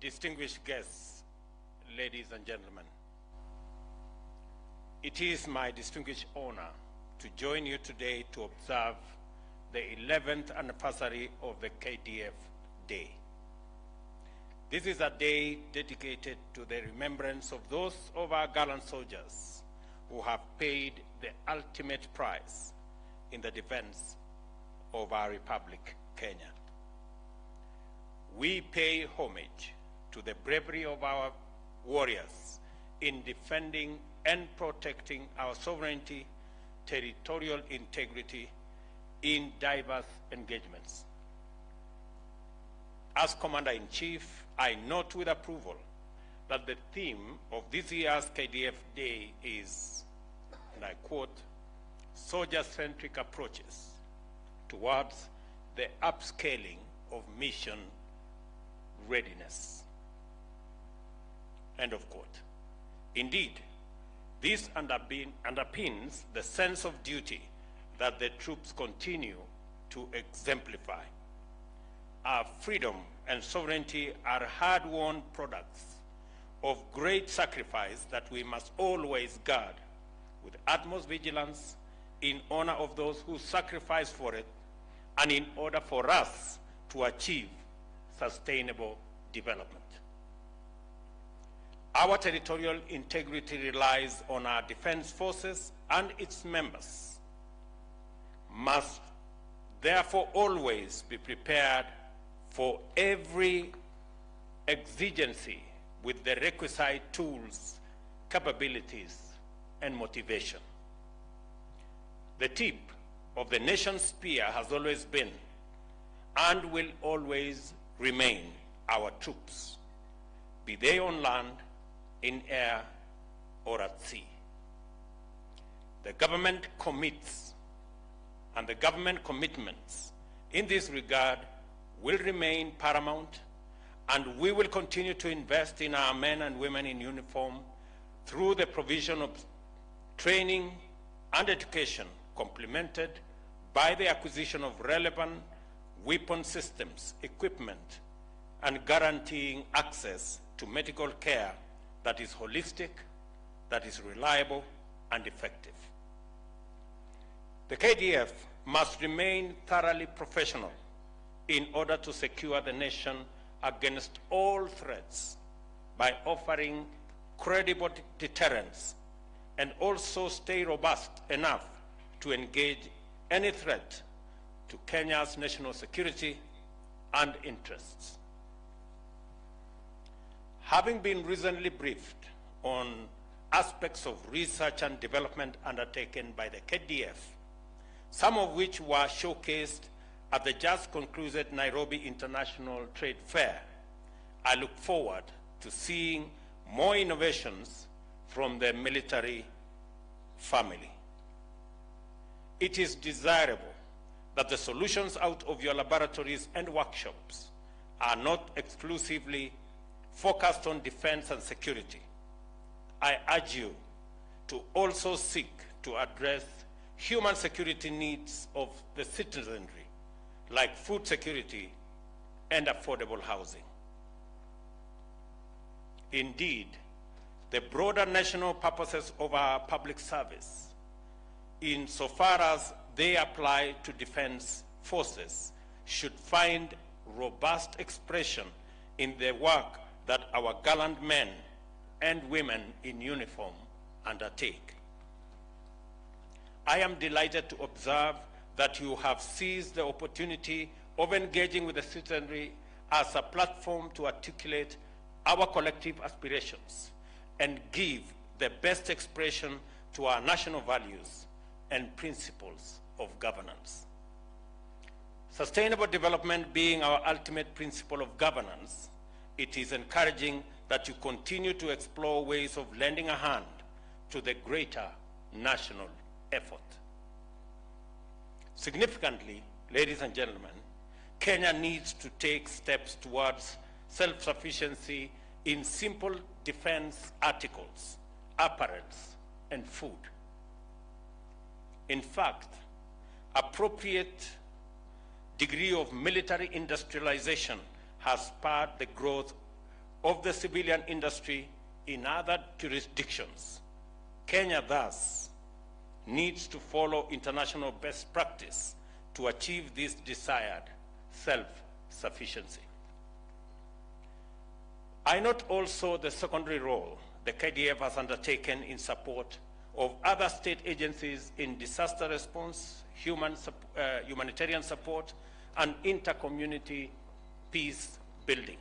distinguished guests, ladies and gentlemen, it is my distinguished honor to join you today to observe the 11th anniversary of the KDF Day. This is a day dedicated to the remembrance of those of our gallant soldiers who have paid the ultimate price in the defense of our Republic, Kenya. We pay homage to the bravery of our warriors in defending and protecting our sovereignty, territorial integrity in diverse engagements. As Commander-in-Chief, I note with approval that the theme of this year's KDF Day is, and I quote, soldier-centric approaches towards the upscaling of mission readiness. End of quote. Indeed, this underpins the sense of duty that the troops continue to exemplify. Our freedom and sovereignty are hard-won products of great sacrifice that we must always guard with utmost vigilance in honor of those who sacrifice for it and in order for us to achieve sustainable development. Our territorial integrity relies on our defense forces, and its members must therefore always be prepared for every exigency with the requisite tools, capabilities, and motivation. The tip of the nation's spear has always been and will always remain our troops, be they on land, in air, or at sea. The government commits, and the government commitments in this regard will remain paramount, and we will continue to invest in our men and women in uniform through the provision of training and education, complemented by the acquisition of relevant weapon systems, equipment, and guaranteeing access to medical care that is holistic, that is reliable, and effective. The KDF must remain thoroughly professional in order to secure the nation against all threats by offering credible deterrence and also stay robust enough to engage any threat to Kenya's national security and interests. Having been recently briefed on aspects of research and development undertaken by the KDF, some of which were showcased at the just concluded Nairobi International Trade Fair, I look forward to seeing more innovations from the military family. It is desirable that the solutions out of your laboratories and workshops are not exclusively focused on defense and security. I urge you to also seek to address human security needs of the citizenry, like food security and affordable housing. Indeed, the broader national purposes of our public service, insofar as they apply to defense forces, should find robust expression in the work that our gallant men and women in uniform undertake. I am delighted to observe that you have seized the opportunity of engaging with the citizenry as a platform to articulate our collective aspirations and give the best expression to our national values and principles of governance. Sustainable development being our ultimate principle of governance, it is encouraging that you continue to explore ways of lending a hand to the greater national effort. Significantly, ladies and gentlemen, Kenya needs to take steps towards self-sufficiency in simple defense articles, apparels, and food. In fact, appropriate degree of military industrialization has spurred the growth of the civilian industry in other jurisdictions. Kenya thus needs to follow international best practice to achieve this desired self-sufficiency. I note also the secondary role the KDF has undertaken in support of other state agencies in disaster response, humanitarian support, and inter-community peace building.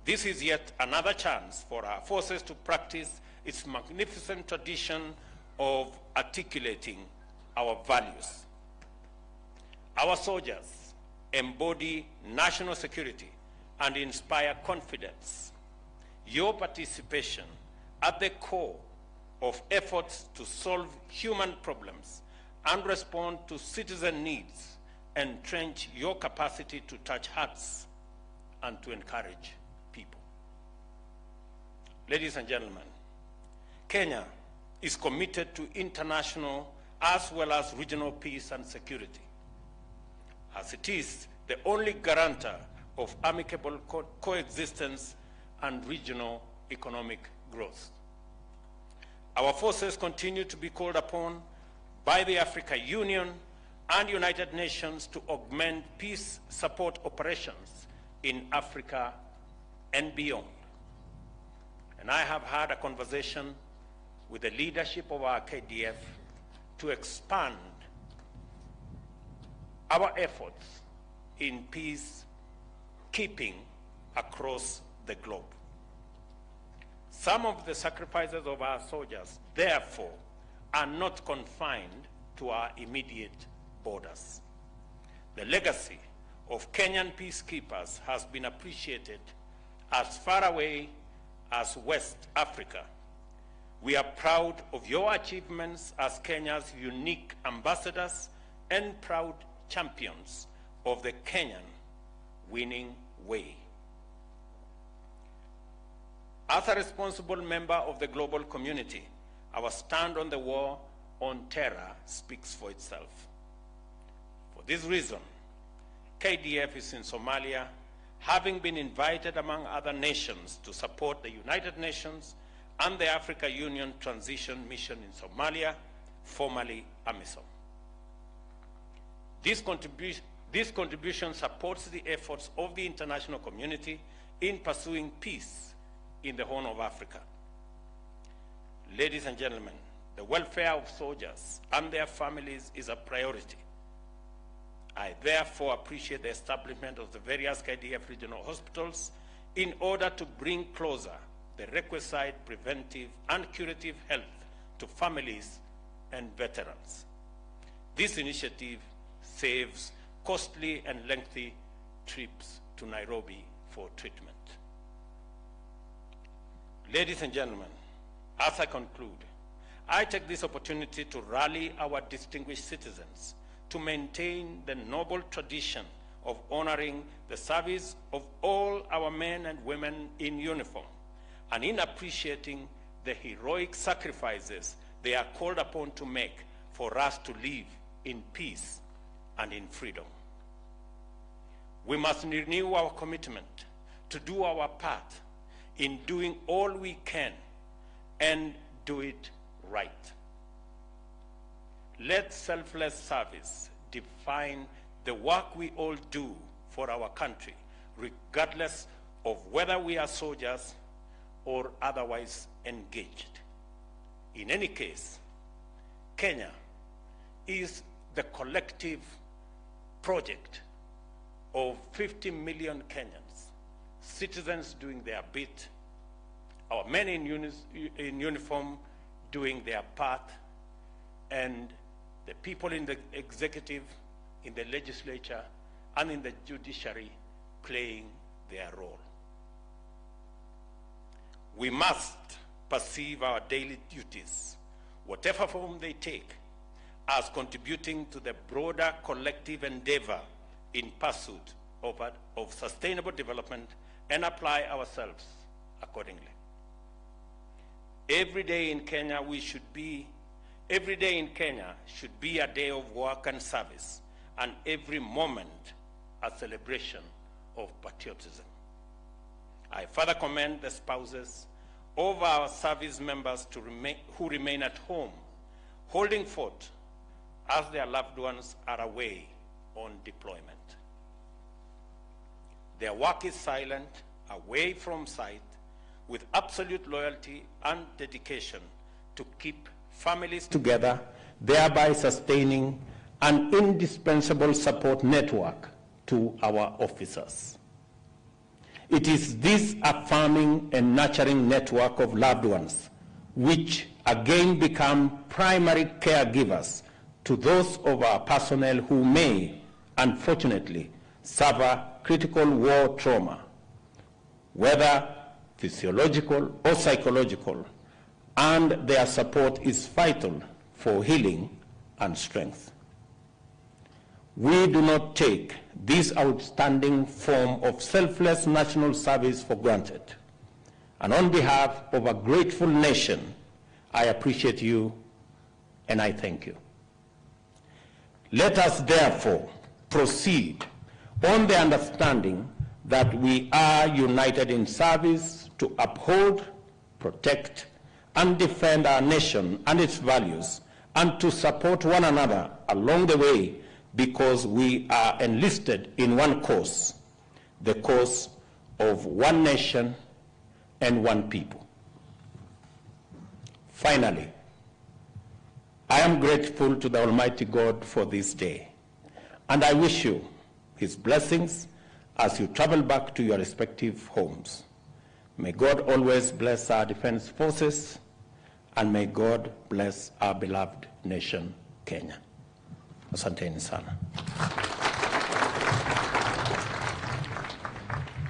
This is yet another chance for our forces to practice its magnificent tradition of articulating our values. Our soldiers embody national security and inspire confidence. Your participation at the core of efforts to solve human problems and respond to citizen needs entrench your capacity to touch hearts and to encourage people. Ladies and gentlemen, Kenya is committed to international as well as regional peace and security, as it is the only guarantor of amicable coexistence and regional economic growth. Our forces continue to be called upon by the African Union and United Nations to augment peace support operations in Africa and beyond. And I have had a conversation with the leadership of our KDF to expand our efforts in peacekeeping across the globe. Some of the sacrifices of our soldiers, therefore, are not confined to our immediate borders. The legacy of Kenyan peacekeepers has been appreciated as far away as West Africa. We are proud of your achievements as Kenya's unique ambassadors and proud champions of the Kenyan winning way. As a responsible member of the global community, our stand on the war on terror speaks for itself. For this reason, KDF is in Somalia, having been invited among other nations to support the United Nations and the African Union Transition Mission in Somalia, formerly AMISOM. This contribution supports the efforts of the international community in pursuing peace in the Horn of Africa. Ladies and gentlemen, the welfare of soldiers and their families is a priority. I therefore appreciate the establishment of the various KDF regional hospitals in order to bring closer the requisite preventive and curative health to families and veterans. This initiative saves costly and lengthy trips to Nairobi for treatment. Ladies and gentlemen, as I conclude, I take this opportunity to rally our distinguished citizens to maintain the noble tradition of honoring the service of all our men and women in uniform, and in appreciating the heroic sacrifices they are called upon to make for us to live in peace and in freedom. We must renew our commitment to do our part in doing all we can and do it right. Let selfless service define the work we all do for our country, regardless of whether we are soldiers or otherwise engaged. In any case, Kenya is the collective project of 50 million Kenyans, citizens doing their bit, our men in uniform doing their part, and the people in the executive, in the legislature, and in the judiciary playing their role. We must perceive our daily duties, whatever form they take, as contributing to the broader collective endeavor in pursuit of sustainable development, and apply ourselves accordingly. Every day in Kenya should be a day of work and service, and every moment a celebration of patriotism. I further commend the spouses of our service members who remain at home, holding fort as their loved ones are away on deployment. Their work is silent, away from sight, with absolute loyalty and dedication to keep families together, thereby sustaining an indispensable support network to our officers. It is this affirming and nurturing network of loved ones which again become primary caregivers to those of our personnel who may, unfortunately, suffer critical war trauma, whether physiological or psychological, and their support is vital for healing and strength. We do not take this outstanding form of selfless national service for granted. And on behalf of a grateful nation, I appreciate you and I thank you. Let us therefore proceed on the understanding that we are united in service to uphold, protect, and defend our nation and its values, and to support one another along the way, because we are enlisted in one cause, the cause of one nation and one people. Finally, I am grateful to the Almighty God for this day, and I wish you His blessings as you travel back to your respective homes. May God always bless our defense forces, and may God bless our beloved nation, Kenya. Asanteni sana.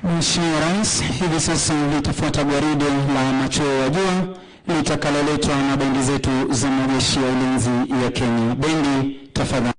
Mheshimiwa Rais, hivi sasa litafuata gwaride la machweo ya jua litakaloletwa na bendi zetu za majeshi ya ulinzi ya Kenya. Bendi, tafadhali.